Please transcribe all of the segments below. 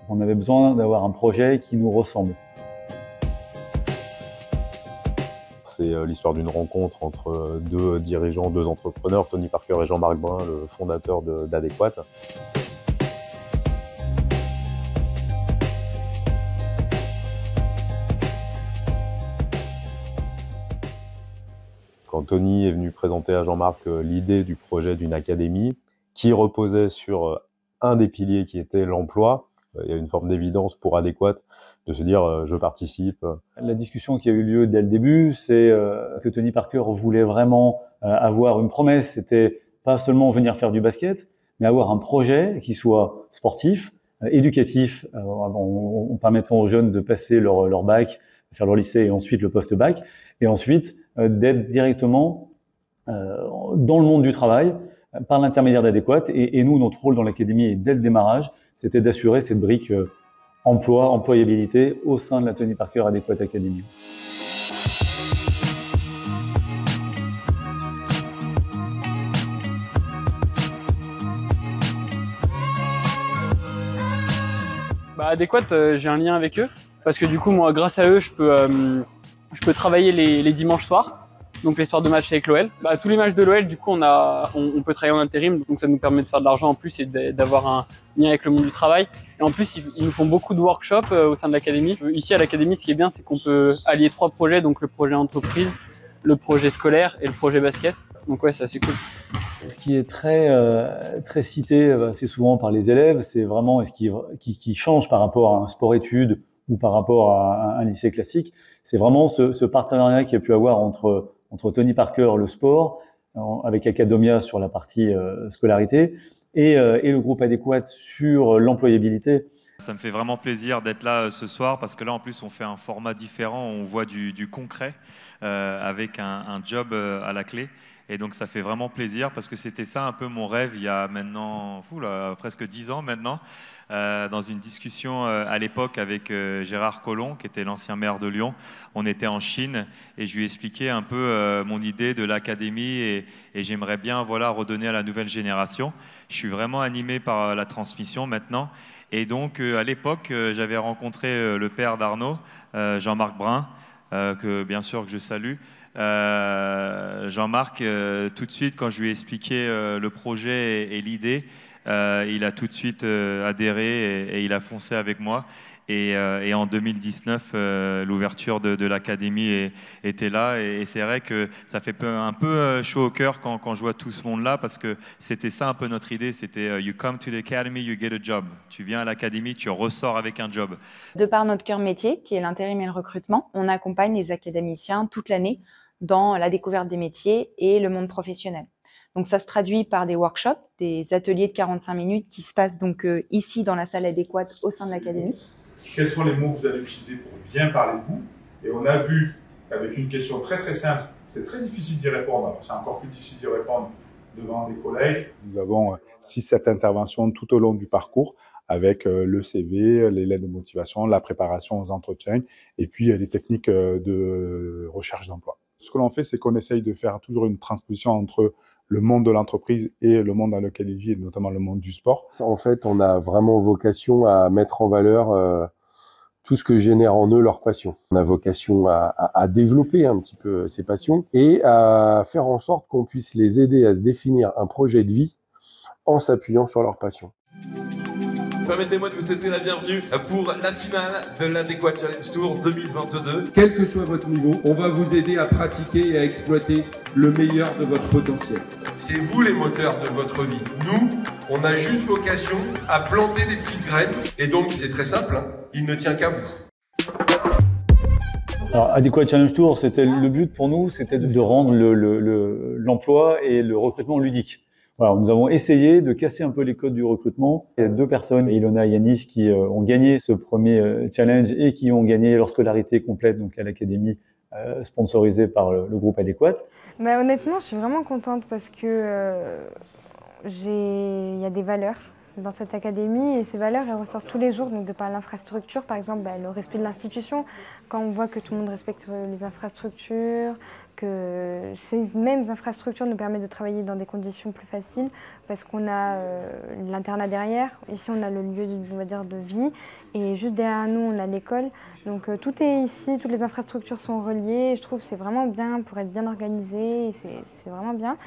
On avait besoin d'avoir un projet qui nous ressemble. C'est l'histoire d'une rencontre entre deux dirigeants, deux entrepreneurs, Tony Parker et Jean-Marc Brun, le fondateur d'Adéquate. Quand Tony est venu présenter à Jean-Marc l'idée du projet d'une académie qui reposait sur un des piliers qui était l'emploi, il y a une forme d'évidence pour Adéquate de se dire je participe. La discussion qui a eu lieu dès le début, c'est que Tony Parker voulait vraiment avoir une promesse. C'était pas seulement venir faire du basket, mais avoir un projet qui soit sportif, éducatif, en permettant aux jeunes de passer leur bac, faire leur lycée et ensuite le post-bac, et ensuite d'être directement dans le monde du travail par l'intermédiaire d'Adéquate. Et nous, notre rôle dans l'académie et dès le démarrage, c'était d'assurer cette brique employabilité au sein de la Tony Parker Adéquate Academy. Adéquate, j'ai un lien avec eux parce que du coup, moi, grâce à eux, je peux travailler les dimanches soirs. Donc les soirs de match avec l'OL. Tous les matchs de l'OL, du coup, on peut travailler en intérim, donc ça nous permet de faire de l'argent en plus et d'avoir un lien avec le monde du travail. Et en plus, ils nous font beaucoup de workshops au sein de l'académie. Ici, à l'académie, ce qui est bien, c'est qu'on peut allier 3 projets, donc le projet entreprise, le projet scolaire et le projet basket. Donc ouais, c'est assez cool. Ce qui est très cité assez souvent par les élèves, c'est vraiment ce qui change par rapport à un sport-études ou par rapport à un lycée classique. C'est vraiment ce partenariat qu'il y a pu avoir entre Tony Parker, le sport, avec Academia sur la partie scolarité, et le groupe Adéquate sur l'employabilité. Ça me fait vraiment plaisir d'être là ce soir parce que là, en plus, on fait un format différent, on voit du concret avec un job à la clé. Et donc, ça fait vraiment plaisir parce que c'était ça un peu mon rêve il y a maintenant presque 10 ans maintenant. Dans une discussion à l'époque avec Gérard Collomb, qui était l'ancien maire de Lyon. On était en Chine et je lui ai expliqué un peu mon idée de l'académie et j'aimerais bien redonner à la nouvelle génération. Je suis vraiment animé par la transmission maintenant. Et donc, à l'époque, j'avais rencontré le père d'Arnaud, Jean-Marc Brun, que bien sûr que je salue. Jean-Marc, tout de suite, quand je lui ai expliqué le projet et l'idée, il a tout de suite adhéré et il a foncé avec moi. Et en 2019, l'ouverture de l'académie était là. Et c'est vrai que ça fait un peu chaud au cœur quand je vois tout ce monde-là, parce que c'était ça un peu notre idée. C'était you come to the academy, you get a job. Tu viens à l'académie, tu ressors avec un job. De par notre cœur métier, qui est l'intérim et le recrutement, on accompagne les académiciens toute l'année dans la découverte des métiers et le monde professionnel. Donc ça se traduit par des workshops, des ateliers de 45 minutes qui se passent donc ici dans la salle Adéquate au sein de l'académie. Quels sont les mots que vous allez utiliser pour bien parler de vous? Et on a vu avec une question très simple, c'est très difficile d'y répondre, c'est encore plus difficile d'y répondre devant des collègues. Nous avons 6-7 interventions tout au long du parcours avec le CV, les lettres de motivation, la préparation aux entretiens et puis les techniques de recherche d'emploi. Ce que l'on fait, c'est qu'on essaye de faire toujours une transposition entre le monde de l'entreprise et le monde dans lequel il vit, notamment le monde du sport. En fait, on a vraiment vocation à mettre en valeur tout ce que génère en eux leur passion. On a vocation à développer un petit peu ces passions et à faire en sorte qu'on puisse les aider à se définir un projet de vie en s'appuyant sur leur passion. Permettez-moi de vous souhaiter la bienvenue pour la finale de l'Adéquate Challenge Tour 2022. Quel que soit votre niveau, on va vous aider à pratiquer et à exploiter le meilleur de votre potentiel. C'est vous les moteurs de votre vie. Nous, on a juste vocation à planter des petites graines. Et donc, c'est très simple, hein, il ne tient qu'à vous. Alors, Adéquate Challenge Tour, le but pour nous, c'était de rendre l'emploi et le recrutement ludique. Voilà, nous avons essayé de casser un peu les codes du recrutement. Il y a 2 personnes, Ilona et Yanis, qui ont gagné ce premier challenge et qui ont gagné leur scolarité complète donc à l'académie sponsorisée par le groupe Adéquate. Honnêtement, je suis vraiment contente parce que il y a des valeurs dans cette académie et ces valeurs, elles ressortent tous les jours, donc de par l'infrastructure, par exemple, le respect de l'institution. Quand on voit que tout le monde respecte les infrastructures, que ces mêmes infrastructures nous permettent de travailler dans des conditions plus faciles parce qu'on a l'internat derrière. Ici, on a le lieu, on va dire, de vie et juste derrière nous, on a l'école. Donc tout est ici, toutes les infrastructures sont reliées. Et je trouve que c'est vraiment bien pour être bien organisé. C'est vraiment bien.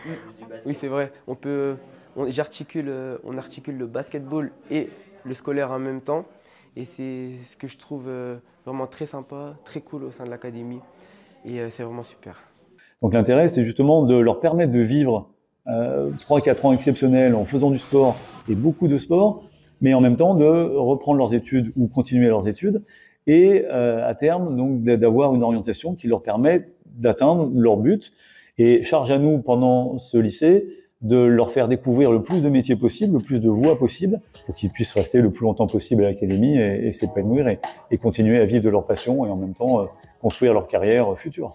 Oui, c'est vrai. On articule le basketball et le scolaire en même temps. Et c'est ce que je trouve vraiment très sympa, très cool au sein de l'académie. Et c'est vraiment super. Donc l'intérêt, c'est justement de leur permettre de vivre 3-4 ans exceptionnels en faisant du sport et beaucoup de sport, mais en même temps de reprendre leurs études ou continuer leurs études et à terme donc d'avoir une orientation qui leur permet d'atteindre leur but. Et charge à nous pendant ce lycée de leur faire découvrir le plus de métiers possible, le plus de voies possibles pour qu'ils puissent rester le plus longtemps possible à l'académie et s'épanouir et continuer à vivre de leur passion et en même temps construire leur carrière future.